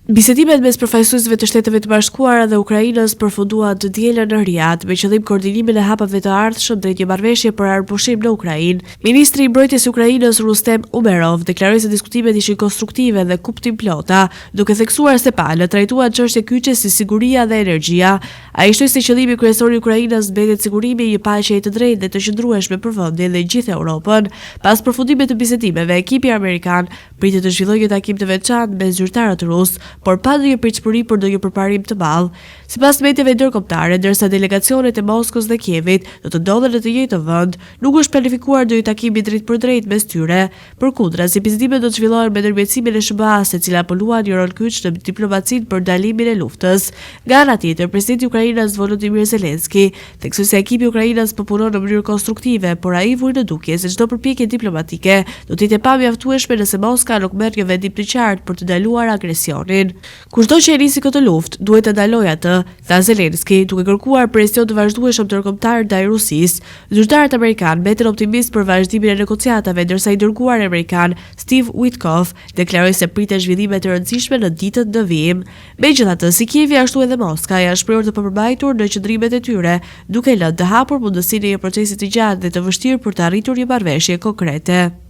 Bisedimet mes përfaqësuesve të Shteteve të Bashkuara dhe Ukrainës përfunduan të dielën në Riyadh me qëllim koordinimin e hapave të ardhshëm drejt një marrëveshje për armëpushim në Ukrainë. Ministri i Mbrojtjes i Ukrainës Rustem Umerov deklaroi se diskutimet ishin konstruktive dhe kuptimplota, duke theksuar se palët trajtuan çështje kyçe si siguria dhe energjia. Ai shtoi se qëllimi kryesor i Ukrainës mbetet sigurimi i një paqeje të drejtë dhe të qëndrueshme për vendin dhe gjithë Europën. Pas përfundimit të bisedimeve, ekipi amerikan pritet të zhvillojë një takim të veçantë me zyrtarët rusë, por pa ndonjë pritshmëri për ndonjë përparim të madh. Sipas mediave ndërkombëtare, ndërsa delegacionet e Moskës dhe Kievit do të ndodhen në të njëjtin vend, nuk është planifikuar ndonjë takim drejt për drejt mes tyre. Përkundrazi, bisedimet do të zhvillohen me ndërmjetësimin e SBA-s, e cila po luan një rol kyç në diplomacinë për ndalimin e luftës. Nga ana tjetër, presidenti i Ukrainës Volodymyr Zelensky theksoi se ekipi i Ukrainës po punon në mënyrë konstruktive, por ai vuri në dukje se çdo përpjekje diplomatike do të jetë e pamjaftueshme nëse Moska nuk merr një vendim të qartë për të ndaluar agresionin. Kushdo që e nisi këtë luftë, duhet të ndalojë atë, tha Zelensky, duke kërkuar presion të vazhdueshëm ndërkombëtar ndaj Rusisë. Zyrtarët amerikanë mbeten optimistë për vazhdimin e negociatave, ndërsa i dërguari amerikan Steve Witkoff deklaroi se pritet zhvillime të rëndësishme në ditët në vijim. Megjithatë, si Kievi ashtu edhe Moska janë shprehur të përmbajtur në qëndrimet e tyre, duke lënë të hapur mundësinë e një procesi të gjatë dhe të vështirë për të arritur një marrëveshje konkrete.